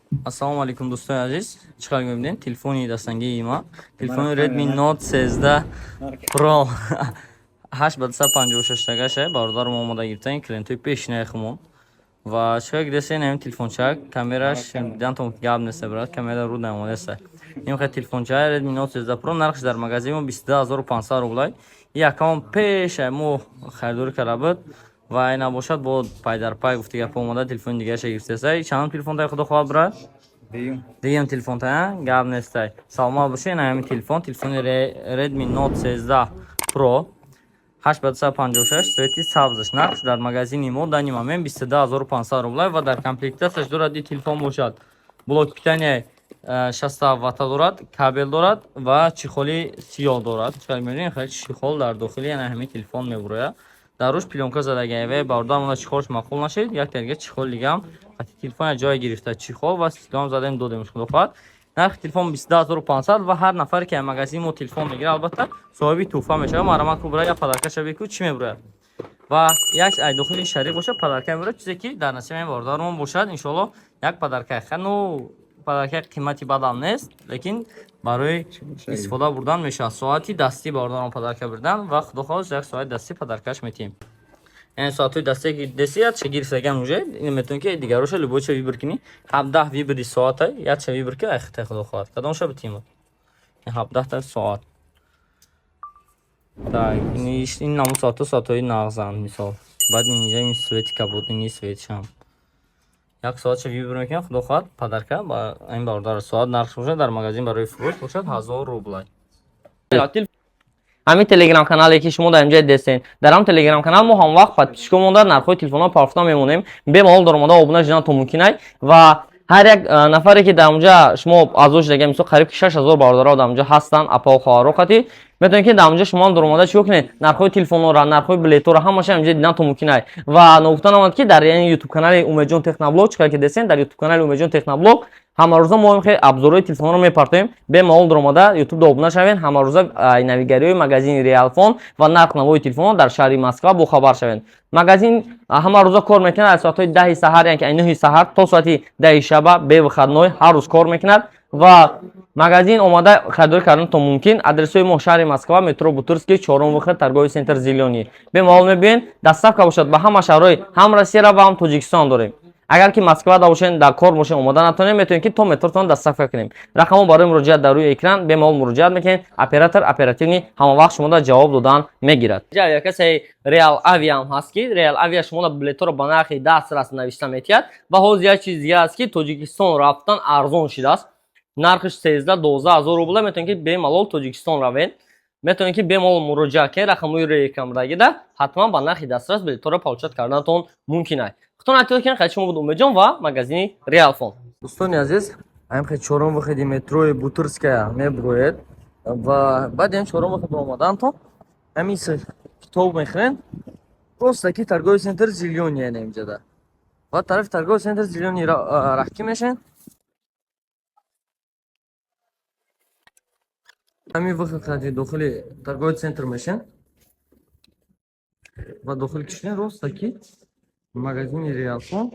Assalomu alaykum do'stlar aziz. Chiqarib ko'rding. Telefoni dastanga yema. Telefoni Redmi Note 13 Pro 856 тагаше бардор омода гиртан клиенти пешина хмон. Ва чиқа гидесен ам телефончак, камераш дантом габ неса брат, камера ру намонеса. Ин ха телефончак Redmi Note 13 Pro нархш дар магазин 22500 рублай. Якам пеша мо хардор карабат. ва ина бошад бо пай дар пай гуфта гап омада телефон дига шагирсасай. Чанам телефон дай худо хоҳад брат? Дигам телефон та гап нестай. Салома бошед, ина ҳамин телефони Redmi Note 13 Pro 856 цвети сабзаш нархш дар магазини мо дани момент 22500 рублай ва дар комплектасияш дорад ин телефон бошад. Блок питания 60 ватта дорад, кабел дорад ва чихоли сиёҳ дорад. Чиқар мебинед хеле чихол дар дохили яна ҳамин телефон мебурояд. Дар рӯш пленка задагияве бардар мона чихолш мақбул нашид. Як тарга чихол дигам хати телефон ҷой гирифта чихол ва стилом задем додемш худофат. нархи телефон 22500 ва ҳар нафаре ки магазин мо телефон мегира албатта соҳиби туҳфа мешава. Марамак бубра я падаркаша бику чӣ мебурад ва як ай дохили шарик боша падарка мебурад чизе ки дар насибаи бардармон бошад. Иншоалло як падарка хану падарка қимати бадал нест, лекин барои истифода бурдан мешавад. Соати дастӣ бардарон падарка бурдан ва худо хост як соати дастӣ падаркаш метиҳем. яъне соатҳои дастии десият шагирифтаган уже ин метавонӣ ки дигароша любойча вибр кунӣ. 17 вибри соата якча вибр ки айхта худо хоҳад. Кадомша битим? 17 соат. Так, ин намо соатҳои нағзанд мисол. Баъд инҷа ин свети кабудини светшам. Як соатша вибр мекунам худо хоҳад падарка ба ин бардар соат нархш бошад дар магазин барои фурӯш бошад 1000 рублай. ҳамин телеграм канале ки шумо дар инҷо дидесен, дар ҳам телеграм канал мо ҳам вақт подписчика монда нархҳои телефонҳо парафта мемонем. бемаҳол даромада обуна шудан то мумкинай ва ҳар як нафаре ки дар онҷа шумо аъзо шудага мисол қариб 6000 бародаро дар онҷа ҳастанд апа ва хоҳаро хати метавонед ки дар онҷа шумо даромада чӣ кунед, нархҳои телефонҳоро, нархҳои билетҳоро ҳамаша инҷа дидан то мумкинай ва ногуфта намонад ки дар ютуб канали Умедҷон Техноблог чиқар ки десен дар ютуб канали Умедҷон Техноблог ҳамарӯза мо хеле обзорҳои телефонҳоро мепартоем. бемаҳол даромада ютуб обуна шавед, ҳамарӯза навигариҳои магазини Realphone ва нарх навои телефонҳо дар шаҳри Москва бохабар шавед. магазин ҳамарӯза кор мекунад аз соатҳои 10 саҳар яъне ки 9 саҳар то соати 10 шаба бевыходной ҳар рӯз кор мекунад ва магазин омада харидорӣ кардан то мумкин. адресои мо шаҳри Москва, метро Бутырский, 4 выход, торговый центр Зеленый. бемаҳол мебинед доставка бошад ба ҳама шаҳрҳои ҳам Россия ва ҳам Тоҷикистон дорем. агар ки Москва да бошен дар кор бошен омода натонем метавонем ки то метротон доставка кунем. рақамҳо барои муроҷиат дар рӯи экран, бемаҳол муроҷиат мекунед. оператор оперативни ҳамавақт шумода ҷавоб додан мегирад. як касе Real Avia ҳам ҳаст ки Real Avia шумода билетҳоро ба нархи дастрас навишта метиҳад ва ҳозир як чиз дига аст ки Тоҷикистон рафтан арзон шудааст. нархш 13-12000 рубла. метавонед ки бемалол Тоҷикистон равед. метавонед ки бемалол муроҷиат кунед. рақамҳои рӯи экран дагида ҳатман ба нархи дастрас билетҳоро получат карданатон мумкин аст. худтон айтед ки хай шумо буд Умедҷон ва магазини Realphone. Дӯстони азиз, ҳам хай чорум выходи метрои Бутырская мебуроед ва баъд ин чорум выход омадан то ҳамин китоб мехонед. просто ки торговый центр Зеленый яна инҷада. ва тарафи торговый центр Зеленый раҳкӣ мешен. ҳамин выход хади дохили торговый центр мешен. ва дохили кишне роста ки магазини Realphone